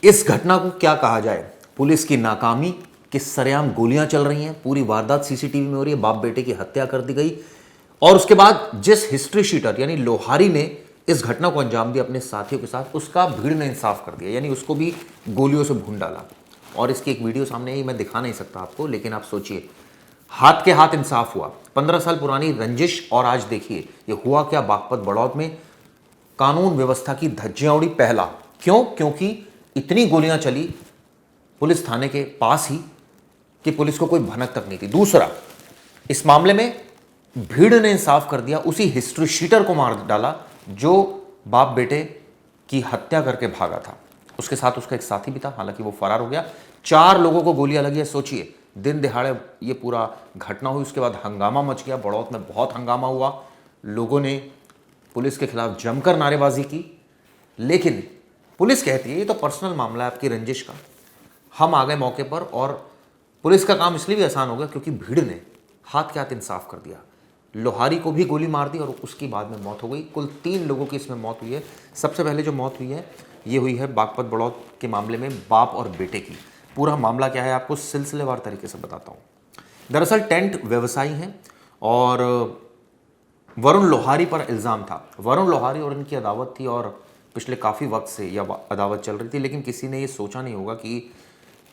इस घटना को क्या कहा जाए? पुलिस की नाकामी कि सरेआम गोलियां चल रही हैं, पूरी वारदात सीसीटीवी में हो रही है, बाप बेटे की हत्या कर दी गई और उसके बाद जिस हिस्ट्री शीटर यानी लोहारी ने इस घटना को अंजाम दिया अपने साथियों के साथ, उसका भीड़ ने इंसाफ कर दिया, यानी उसको भी गोलियों से भून डाला। और इसकी एक वीडियो सामने आई, मैं दिखा नहीं सकता आपको, लेकिन आप सोचिए हाथ के हाथ इंसाफ हुआ। 15 साल पुरानी रंजिश और आज देखिए ये हुआ क्या बागपत बड़ौद में। कानून व्यवस्था की धज्जियां उड़ी। पहला क्यों? क्योंकि इतनी गोलियां चली पुलिस थाने के पास ही कि पुलिस को कोई भनक तक नहीं थी। दूसरा, इस मामले में भीड़ ने इंसाफ कर दिया, उसी हिस्ट्री शीटर को मार डाला जो बाप बेटे की हत्या करके भागा था। उसके साथ उसका एक साथी भी था, हालांकि वो फरार हो गया। 4 लोगों को गोलियां लगी है। सोचिए दिन दिहाड़े ये पूरा घटना हुई, उसके बाद हंगामा मच गया। बड़ौत में बहुत हंगामा हुआ, लोगों ने पुलिस के खिलाफ जमकर नारेबाजी की, लेकिन पुलिस कहती है ये तो पर्सनल मामला है आपकी रंजिश का। हम आ गए मौके पर और पुलिस का काम इसलिए भी आसान हो गया क्योंकि भीड़ ने हाथ के हाथ इंसाफ कर दिया। लोहारी को भी गोली मार दी और उसकी बाद में मौत हो गई। कुल 3 लोगों की इसमें मौत हुई है। सबसे पहले जो मौत हुई है ये हुई है बागपत बड़ौद के मामले में बाप और बेटे की। पूरा मामला क्या है आपको सिलसिलेवार तरीके से बताता हूँ। दरअसल टेंट व्यवसायी हैं और वरुण लोहारी पर इल्ज़ाम था। वरुण लोहारी और इनकी अदावत थी और पिछले काफ़ी वक्त से यह अदावत चल रही थी, लेकिन किसी ने ये सोचा नहीं होगा कि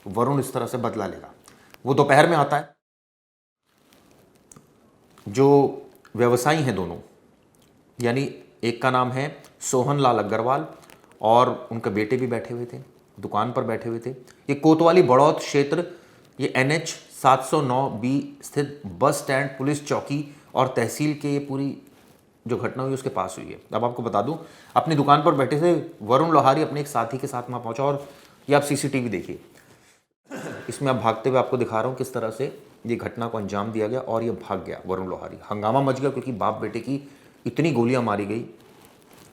वरुण इस तरह से बदला लेगा। वो दोपहर में आता है। जो व्यवसायी हैं दोनों, यानी एक का नाम है सोहन लाल अग्रवाल और उनके बेटे भी बैठे हुए थे, दुकान पर बैठे हुए थे। ये कोतवाली बड़ौद क्षेत्र, ये NH 709B स्थित बस स्टैंड, पुलिस चौकी और तहसील के ये पूरी जो घटना हुई उसके पास हुई है। अब आपको बता दूं, अपनी दुकान पर बैठे थे वरुण लोहारी अपने एक साथी के साथ वहाँ पहुँचा और ये आप CCTV देखिए, इसमें आप भागते हुए आपको दिखा रहा हूँ किस तरह से ये घटना को अंजाम दिया गया और ये भाग गया वरुण लोहारी। हंगामा मच गया क्योंकि बाप बेटे की इतनी गोलियां मारी गई,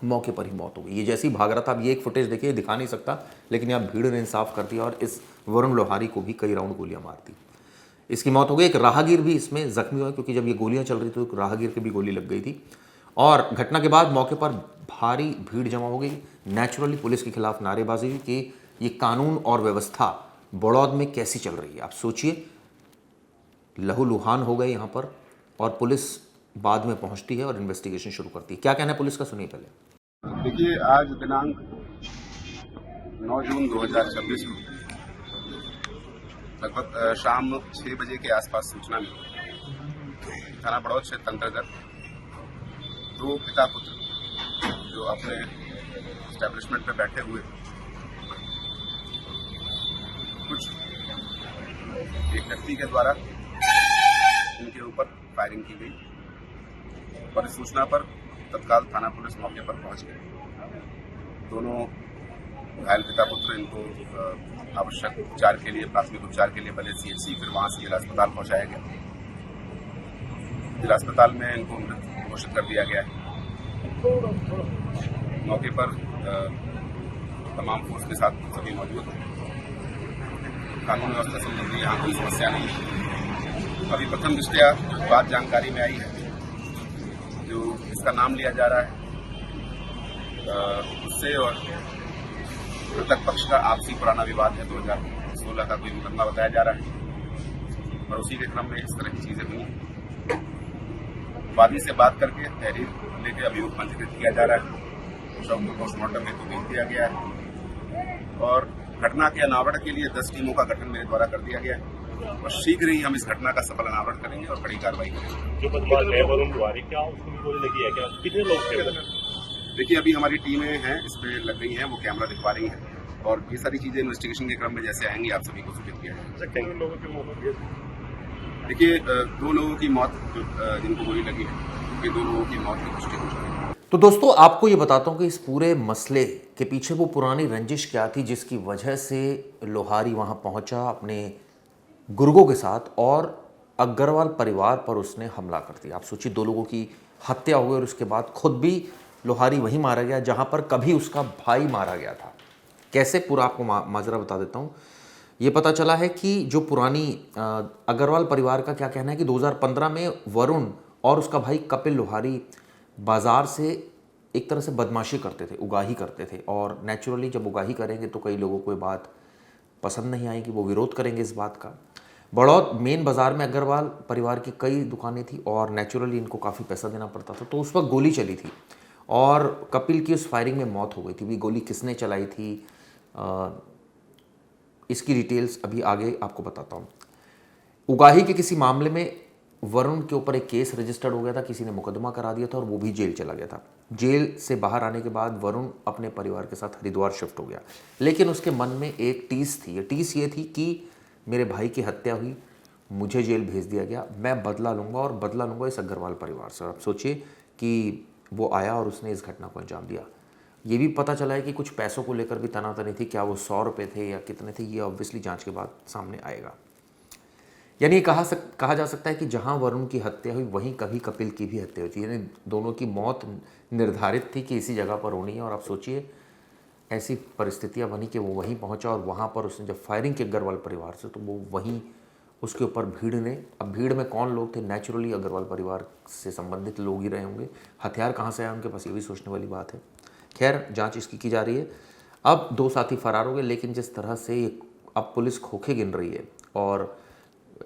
मौके पर ही मौत हो गई। ये जैसे ही भाग रहा था, अब ये एक फुटेज देखिए, दिखा नहीं सकता, लेकिन यहाँ भीड़ ने इंसाफ कर दिया और इस वरुण लोहारी को भी कई राउंड गोलियां मार दी, इसकी मौत हो गई। एक राहगीर भी इसमें जख्मी हुआ क्योंकि जब ये गोलियां चल रही थी तो राहगीर की भी गोली लग गई थी। और घटना के बाद मौके पर भारी भीड़ जमा हो गई। नेचुरली पुलिस के खिलाफ नारेबाजी हुई कि ये कानून और व्यवस्था बड़ौद में कैसी चल रही है। आप सोचिए, लहूलुहान हो गए यहाँ पर और पुलिस बाद में पहुंचती है और इन्वेस्टिगेशन शुरू करती है। क्या कहना है पुलिस का, सुनिए पहले। देखिए, आज दिनांक 9 जून 2026 को लगभग शाम 6 बजे के आसपास सूचना मिली। थाना बड़ौद क्षेत्र अंतर्गत 2 पिता पुत्र जो अपने एस्टेब्लिशमेंट पे बैठे हुए, कुछ एक व्यक्ति के द्वारा इनके ऊपर फायरिंग की गई और इस सूचना पर तत्काल थाना पुलिस मौके पर पहुंच गई। दोनों घायल पिता पुत्र, इनको आवश्यक उपचार के लिए, प्राथमिक उपचार के लिए पहले CHC, फिर वहां से जिला अस्पताल पहुंचाया गया। जिला अस्पताल में इनको मृत घोषित कर दिया गया है। मौके पर तमाम फोर्स के साथ सभी मौजूद हैं। कानून व्यवस्था संबंधी यहाँ कोई समस्या नहीं है। अभी प्रथम दृष्टया बात जानकारी में आई है, जो इसका नाम लिया जा रहा है उससे और मृतक पक्ष का आपसी पुराना विवाद है, 2016 का कोई मुकदमा बताया जा रहा है और उसी के क्रम में इस तरह की चीजें हुई। वादी से बात करके तहरीर लेके अभियोग पंजीकृत किया जा रहा है। शव को पोस्टमार्टम हेतु भेज दिया गया है और घटना के अनावरण के लिए 10 टीमों का गठन मेरे द्वारा कर दिया गया है और शीघ्र ही हम इस घटना का सफल अनावरण करेंगे और बड़ी कार्रवाई करेंगे। जो बदमाश है वरुण लोहारी, क्या उसको भी गोली लगी है? क्या कितने लोग थे? देखिए, अभी हमारी टीमें हैं, इस पे लग गई हैं, वो कैमरा दिखवा रही हैं और ये सारी चीजें इन्वेस्टिगेशन के क्रम में जैसे आएंगी आप सभी को सूचित किया जाएगा। लोगों की मौत? देखिए, 2 लोगों की मौत जिनको गोली लगी है, ये 2 लोगों की मौत की पुष्टि हो चुकी है। तो दोस्तों आपको ये बताता हूँ कि इस पूरे मसले के पीछे वो पुरानी रंजिश क्या थी जिसकी वजह से लोहारी वहाँ पहुँचा अपने गुर्गों के साथ और अग्रवाल परिवार पर उसने हमला कर दिया। आप सोचिए, 2 लोगों की हत्या हुई और उसके बाद खुद भी लोहारी वहीं मारा गया जहाँ पर कभी उसका भाई मारा गया था। कैसे, पूरा आपको माजरा बता देता हूँ। ये पता चला है कि जो पुरानी अग्रवाल परिवार का क्या कहना है कि 2015 में वरुण और उसका भाई कपिल लोहारी बाजार से एक तरह से बदमाशी करते थे, उगाही करते थे। और नेचुरली जब उगाही करेंगे तो कई लोगों को ये बात पसंद नहीं आएगी, वो विरोध करेंगे इस बात का। बड़ौद मेन बाज़ार में अग्रवाल परिवार की कई दुकानें थी और नेचुरली इनको काफ़ी पैसा देना पड़ता था, तो उस वक्त गोली चली थी और कपिल की उस फायरिंग में मौत हो गई थी। भी गोली किसने चलाई थी इसकी डिटेल्स अभी आगे आपको बताता हूँ। उगाही के किसी मामले में वरुण के ऊपर एक केस रजिस्टर्ड हो गया था, किसी ने मुकदमा करा दिया था और वो भी जेल चला गया था। जेल से बाहर आने के बाद वरुण अपने परिवार के साथ हरिद्वार शिफ्ट हो गया, लेकिन उसके मन में एक टीस थी। ये थी कि मेरे भाई की हत्या हुई, मुझे जेल भेज दिया गया, मैं बदला लूँगा और बदला लूँगा इस अग्रवाल परिवार से। आप सोचिए कि वो आया और उसने इस घटना को अंजाम दिया। ये भी पता चला है कि कुछ पैसों को लेकर भी तनातनी थी, क्या वो 100 रुपये थे या कितने थे, ये ऑब्वियसली जांच के बाद सामने आएगा। यानी कहा जा सकता है कि जहां वरुण की हत्या हुई वहीं कभी कपिल की भी हत्या हुई थी, यानी दोनों की मौत निर्धारित थी कि इसी जगह पर होनी है। और आप सोचिए ऐसी परिस्थितियां बनी कि वो वहीं पहुंचा और वहां पर उसने जब फायरिंग की अग्रवाल परिवार से, तो वो वहीं उसके ऊपर भीड़ ने, अब भीड़ में कौन लोग थे, नेचुरली अग्रवाल परिवार से संबंधित लोग ही रहे होंगे। हथियार कहाँ से आया उनके पास, ये भी सोचने वाली बात है। खैर जांच इसकी की जा रही है। अब 2 साथी फरार हो गए, लेकिन जिस तरह से अब पुलिस खोखे गिन रही है और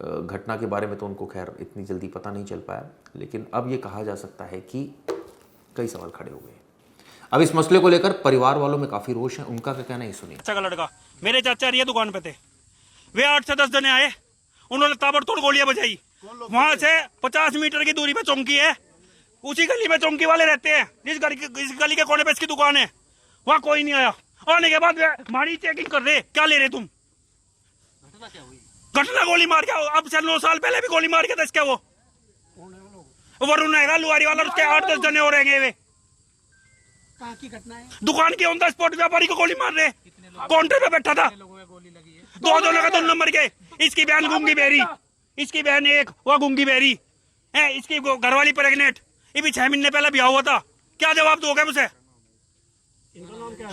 घटना के बारे में तो उनको खैर इतनी जल्दी पता नहीं चल पाया, लेकिन अब ये कहा जा सकता है कि कई सवाल खड़े हो गए। अब इस मसले को लेकर परिवार वालों में काफी रोष है, उनका क्या कहना है सुनिए। चाचा का लड़का, मेरे चाचा रही दुकान पे थे, वे 8 से 10 जने आए, उन्होंने ताबड़तोड़ गोलियां बजाई। वहां से 50 मीटर की दूरी पे चौंकी है, उसी गली में चौंकी वाले रहते हैं, जिस गली के कोने पे इसकी दुकान है, वहां कोई नहीं आया। आने के बाद हमारी चेकिंग कर रहे, क्या ले रहे तुम? घटना गोली मार के, अब से 9 साल पहले भी गोली मार के था इसके। वो वरुण है लुहारी वाला, उसके 8-10 जने हो रहेंगे। वे कहाँ की घटना है? दुकान के ऑन द स्पॉट व्यापारी को गोली मार रहे, काउंटर पे बैठा था, 2 जनों का 2 नंबर के। इसकी बहन गूंगी बेरी, इसकी बहन एक, वो गूंगी बेरी है, इसकी घरवाली प्रेग्नेंट, ये भी 6 महीने पहले ब्याह हुआ था। क्या जवाब दोगे मुझे?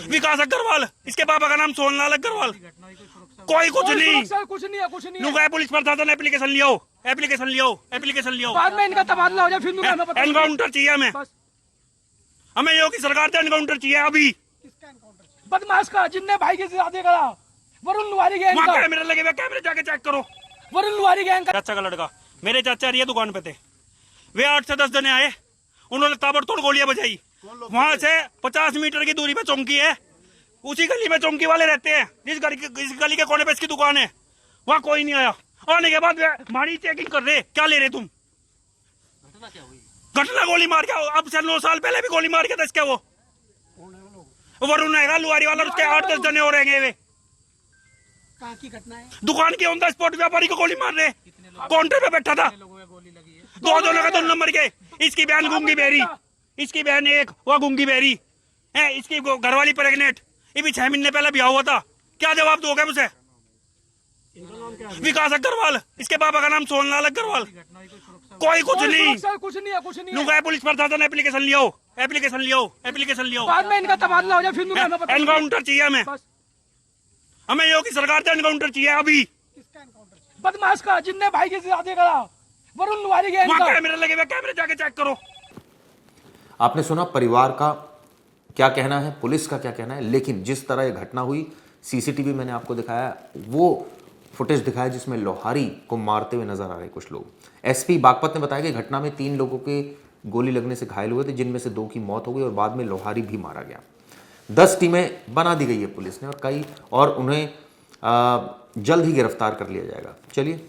विकास अग्रवाल, इसके पापा का नाम सोनलाल अग्रवाल। कोई कुछ नहीं, कुछ नहीं है। नुका पुलिस प्रशासन एप्लीकेशन लियो, एप्लीकेशन लियो। बाद में इनका तबादला हो जाए, फिर हमें पता नहीं। एनकाउंटर चाहिए हमें योगी सरकार से एनकाउंटर चाहिए अभी। बदमाश का, जिनने भाई के शादी करा, वरुण लुहारी गैंग का। कैमरे लगे हुए, कैमरे जाके चेक करो। वरुण लुहारी गैंग का चाचा का लड़का, मेरे चाचा रही दुकान पे थे, वे 8 से 10 जने आए, उन्होंने ताबड़तोड़ गोलियां बजाई। वहां से 50 मीटर की दूरी पे चौंकी है, उसी गली में चौंकी वाले रहते हैं, जिस गली के कोने पे इसकी दुकान है, वहां कोई नहीं आया। आने के बाद हमारी चेकिंग कर रहे, क्या ले रहे तुम? घटना गोली मार के, अब से 9 साल पहले भी गोली मार के था इसके। वो वरुण है लुहारी वाला, उसके 8-10 जने हो रहेंगे। वे कहाँ की घटना है? दुकान के ऑन द स्पॉट व्यापारी को गोली मार रहे, काउंटर पे बैठा था, 2 जनों का 2 नंबर के। इसकी बहन गूंगी बेरी, इसकी बहन एक, वो गूंगी बेरी है, इसकी घरवाली प्रेग्नेंट, ये भी 6 महीने पहले ब्याह हुआ था। क्या जवाब दोगे मुझे? विकास अग्रवाल, इसके पापा का नाम सोनलाल अग्रवाल। कोई कुछ नहीं। नुका पुलिस प्रशासन एप्लीकेशन लियो। बाद में इनका तबादला हो जाए, फिर हमें पता नहीं। एनकाउंटर चाहिए हमें योगी सरकार से एनकाउंटर चाहिए अभी। बदमाश का, जिनने भाई के शादी करा, वरुण लुहारी गैंग का। कैमरे लगे हुए, कैमरे जाके चेक करो। आपने सुना परिवार का क्या कहना है, पुलिस का क्या कहना है, लेकिन जिस तरह यह घटना हुई, सीसीटीवी मैंने आपको दिखाया, वो फुटेज दिखाया जिसमें लोहारी को मारते हुए नजर आ रहे कुछ लोग। एसपी बागपत ने बताया कि घटना में 3 लोगों के गोली लगने से घायल हुए थे, जिनमें से 2 की मौत हो गई और बाद में लोहारी भी मारा गया। 10 टीमें बना दी गई है पुलिस ने और उन्हें जल्द ही गिरफ्तार कर लिया जाएगा। चलिए,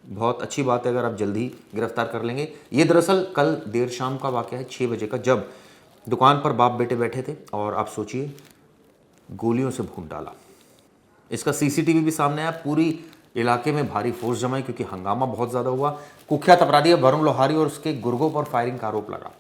बहुत अच्छी बात है अगर आप जल्द ही गिरफ्तार कर लेंगे। ये दरअसल कल देर शाम का वाकया है, 6 बजे का, जब दुकान पर बाप बेटे बैठे थे और आप सोचिए गोलियों से भून डाला। इसका सीसीटीवी भी सामने आया। पूरी इलाके में भारी फोर्स जमाई क्योंकि हंगामा बहुत ज़्यादा हुआ। कुख्यात अपराधी वरुण लोहारी और उसके गुर्गों पर फायरिंग का आरोप लगा।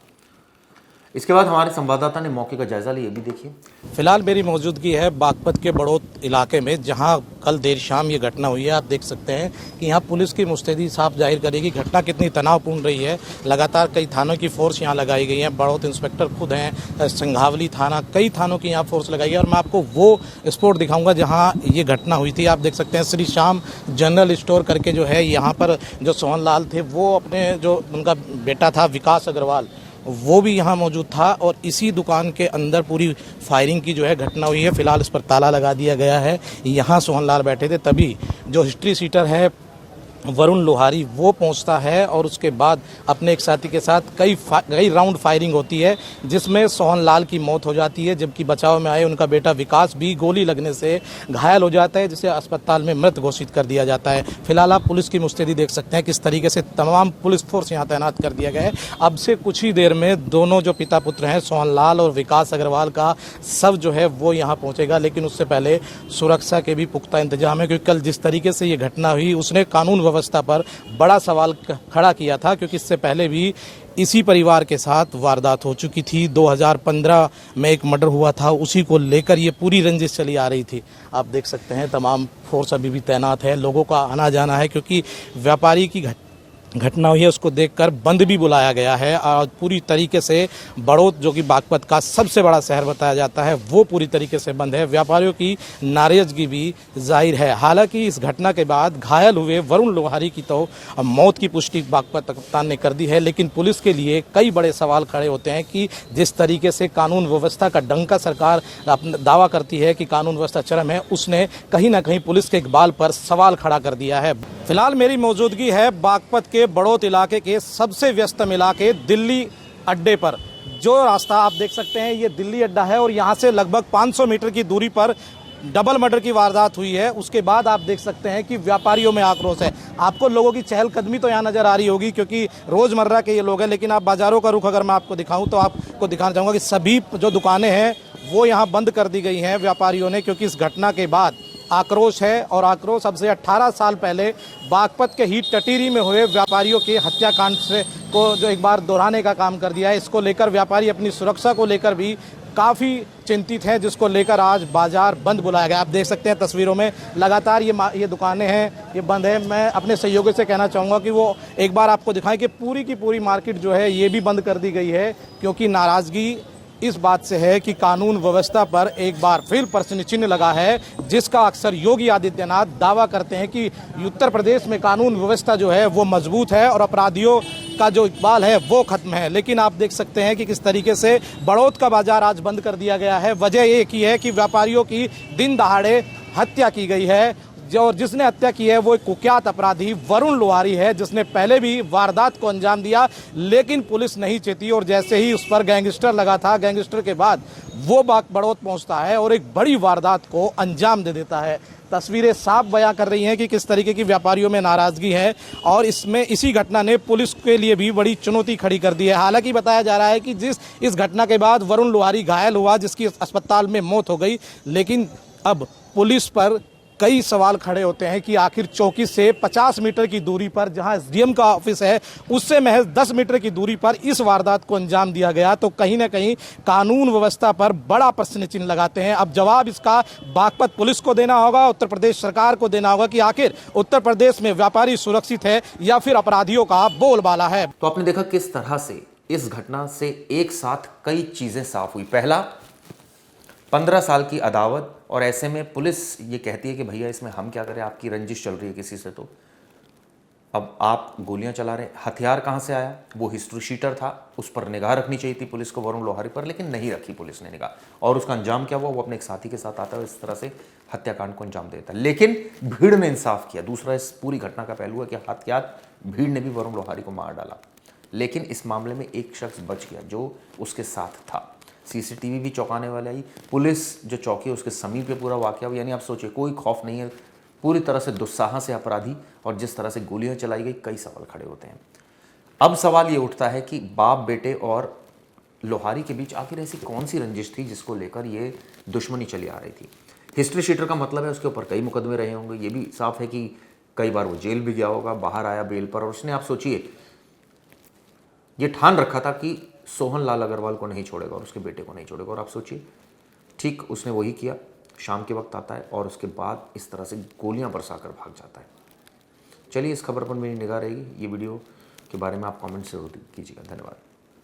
इसके बाद हमारे संवाददाता ने मौके का जायजा लिया, ये भी देखिए। फिलहाल मेरी मौजूदगी है बागपत के बड़ौद इलाके में, जहां कल देर शाम ये घटना हुई है। आप देख सकते हैं कि यहां पुलिस की मुस्तैदी साफ जाहिर करेगी घटना कितनी तनावपूर्ण रही है। लगातार कई थानों की फोर्स यहां लगाई गई है, बड़ौद इंस्पेक्टर खुद हैं, संघावली थाना, कई थानों की यहां फोर्स लगाई है। और मैं आपको वो स्पॉट दिखाऊंगा जहाँ ये घटना हुई थी। आप देख सकते हैं श्री श्याम जनरल स्टोर करके जो है, यहाँ पर जो सोहनलाल थे, वो अपने जो उनका बेटा था विकास अग्रवाल, वो भी यहाँ मौजूद था और इसी दुकान के अंदर पूरी फायरिंग की जो है घटना हुई है। फिलहाल इस पर ताला लगा दिया गया है। यहाँ सोहनलाल बैठे थे, तभी जो हिस्ट्री शीटर है वरुण लोहारी वो पहुंचता है और उसके बाद अपने एक साथी के साथ कई राउंड फायरिंग होती है, जिसमें सोहनलाल की मौत हो जाती है, जबकि बचाव में आए उनका बेटा विकास भी गोली लगने से घायल हो जाता है, जिसे अस्पताल में मृत घोषित कर दिया जाता है। फिलहाल आप पुलिस की मुस्तैदी देख सकते हैं किस तरीके से तमाम पुलिस फोर्स यहाँ तैनात कर दिया गया है। अब से कुछ ही देर में दोनों जो पिता पुत्र हैं सोहनलाल और विकास अग्रवाल का शव जो है वो यहाँ पहुँचेगा, लेकिन उससे पहले सुरक्षा के भी पुख्ता इंतजाम है, क्योंकि कल जिस तरीके से ये घटना हुई उसने कानून व्यवस्था पर बड़ा सवाल खड़ा किया था, क्योंकि इससे पहले भी इसी परिवार के साथ वारदात हो चुकी थी। 2015 में एक मर्डर हुआ था, उसी को लेकर ये पूरी रंजिश चली आ रही थी। आप देख सकते हैं तमाम फोर्स अभी भी तैनात है, लोगों का आना जाना है, क्योंकि व्यापारी की घटना हुई है उसको देखकर बंद भी बुलाया गया है और पूरी तरीके से बड़ौत, जो कि बागपत का सबसे बड़ा शहर बताया जाता है, वो पूरी तरीके से बंद है। व्यापारियों की नाराजगी भी जाहिर है। हालांकि इस घटना के बाद घायल हुए वरुण लोहारी की तो मौत की पुष्टि बागपत कप्तान ने कर दी है, लेकिन पुलिस के लिए कई बड़े सवाल खड़े होते हैं कि जिस तरीके से कानून व्यवस्था का डंका सरकार दावा करती है कि कानून व्यवस्था चरम है, उसने कहीं ना कहीं पुलिस के इकबाल पर सवाल खड़ा कर दिया है। फिलहाल मेरी मौजूदगी है बागपत के बड़ौत इलाके के सबसे व्यस्तम इलाके दिल्ली अड्डे पर। जो रास्ता आप देख सकते हैं ये दिल्ली अड्डा है और यहाँ से लगभग 500 मीटर की दूरी पर डबल मर्डर की वारदात हुई है। उसके बाद आप देख सकते हैं कि व्यापारियों में आक्रोश है। आपको लोगों की चहलकदमी तो यहाँ नजर आ रही होगी, क्योंकि रोजमर्रा के ये लोग हैं, लेकिन आप बाजारों का रुख अगर मैं आपको दिखाऊं तो आपको दिखाना चाहूँगा कि सभी जो दुकानें हैं वो यहाँ बंद कर दी गई हैं व्यापारियों ने, क्योंकि इस घटना के बाद आक्रोश है। और आक्रोश अब से 18 साल पहले बागपत के ही टटीरी में हुए व्यापारियों के हत्याकांड से को जो एक बार दोहराने का काम कर दिया है। इसको लेकर व्यापारी अपनी सुरक्षा को लेकर भी काफ़ी चिंतित हैं, जिसको लेकर आज बाजार बंद बुलाया गया। आप देख सकते हैं तस्वीरों में लगातार ये दुकानें हैं ये बंद है। मैं अपने सहयोगी से कहना चाहूँगा कि वो एक बार आपको दिखाएं कि पूरी की पूरी मार्केट जो है ये भी बंद कर दी गई है, क्योंकि नाराज़गी इस बात से है कि कानून व्यवस्था पर एक बार फिर प्रश्न चिन्ह लगा है, जिसका अक्सर योगी आदित्यनाथ दावा करते हैं कि उत्तर प्रदेश में कानून व्यवस्था जो है वो मजबूत है और अपराधियों का जो इकबाल है वो खत्म है। लेकिन आप देख सकते हैं कि किस तरीके से बड़ौत का बाजार आज बंद कर दिया गया है। वजह एक ही है कि व्यापारियों की दिन दहाड़े हत्या की गई है, और जिसने हत्या की है वो एक कुख्यात अपराधी वरुण लोहारी है, जिसने पहले भी वारदात को अंजाम दिया, लेकिन पुलिस नहीं चेती और जैसे ही उस पर गैंगस्टर लगा था, गैंगस्टर के बाद वो बड़ौत पहुंचता है और एक बड़ी वारदात को अंजाम दे देता है। तस्वीरें साफ बयां कर रही हैं कि किस तरीके की व्यापारियों में नाराजगी है और इसी घटना ने पुलिस के लिए भी बड़ी चुनौती खड़ी कर दी है। हालांकि बताया जा रहा है कि इस घटना के बाद वरुण लोहारी घायल हुआ, जिसकी अस्पताल में मौत हो गई, लेकिन अब पुलिस पर कई सवाल खड़े होते हैं कि आखिर चौकी से 50 मीटर की दूरी पर जहां एसडीएम का ऑफिस है उससे महज 10 मीटर की दूरी पर इस वारदात को अंजाम दिया गया, तो कहीं ना कहीं कानून व्यवस्था पर बड़ा प्रश्न चिन्ह लगाते हैं। अब जवाब इसका बागपत पुलिस को देना होगा, उत्तर प्रदेश सरकार को देना होगा कि आखिर उत्तर प्रदेश में व्यापारी सुरक्षित है या फिर अपराधियों का बोलबाला है। तो आपने देखा किस तरह से इस घटना से एक साथ कई चीजें साफ हुई। पहला, 15 साल की अदावत, और ऐसे में पुलिस ये कहती है कि भैया इसमें हम क्या करें, आपकी रंजिश चल रही है किसी से, तो अब आप गोलियां चला रहे। हथियार कहां से आया, वो हिस्ट्री शीटर था, उस पर निगाह रखनी चाहिए थी पुलिस को, वरुण लोहारी पर, लेकिन नहीं रखी पुलिस ने निगाह, और उसका अंजाम क्या हुआ, वो अपने एक साथी के साथ आता है, इस तरह से हत्याकांड को अंजाम देता है। लेकिन भीड़ ने इंसाफ किया। दूसरा इस पूरी घटना का पहलू है कि हत्यार भीड़ ने भी वरुण लोहारी को मार डाला, लेकिन इस मामले में एक शख्स बच गया जो उसके साथ था। सीसीटीवी भी चौंकाने वाली आई, पुलिस जो चौकी है उसके समीप पे पूरा वाकया हुआ, यानी आप सोचिए कोई खौफ नहीं है, पूरी तरह से दुस्साहस से अपराधी, और जिस तरह से गोलियां चलाई गई, कई सवाल खड़े होते हैं। अब सवाल ये उठता है कि बाप बेटे और लोहारी के बीच आखिर ऐसी कौन सी रंजिश थी जिसको लेकर ये दुश्मनी चली आ रही थी। हिस्ट्री शीटर का मतलब है उसके ऊपर कई मुकदमे रहे होंगे, ये भी साफ है कि कई बार वो जेल भी गया होगा, बाहर आया बेल पर, और उसने, आप सोचिए, ये ठान रखा था कि सोहनलाल अग्रवाल को नहीं छोड़ेगा और उसके बेटे को नहीं छोड़ेगा, और आप सोचिए ठीक उसने वही किया। शाम के वक्त आता है और उसके बाद इस तरह से गोलियां बरसाकर भाग जाता है। चलिए, इस खबर पर मेरी निगाह रहेगी। ये वीडियो के बारे में आप कमेंट जरूर कीजिएगा। धन्यवाद।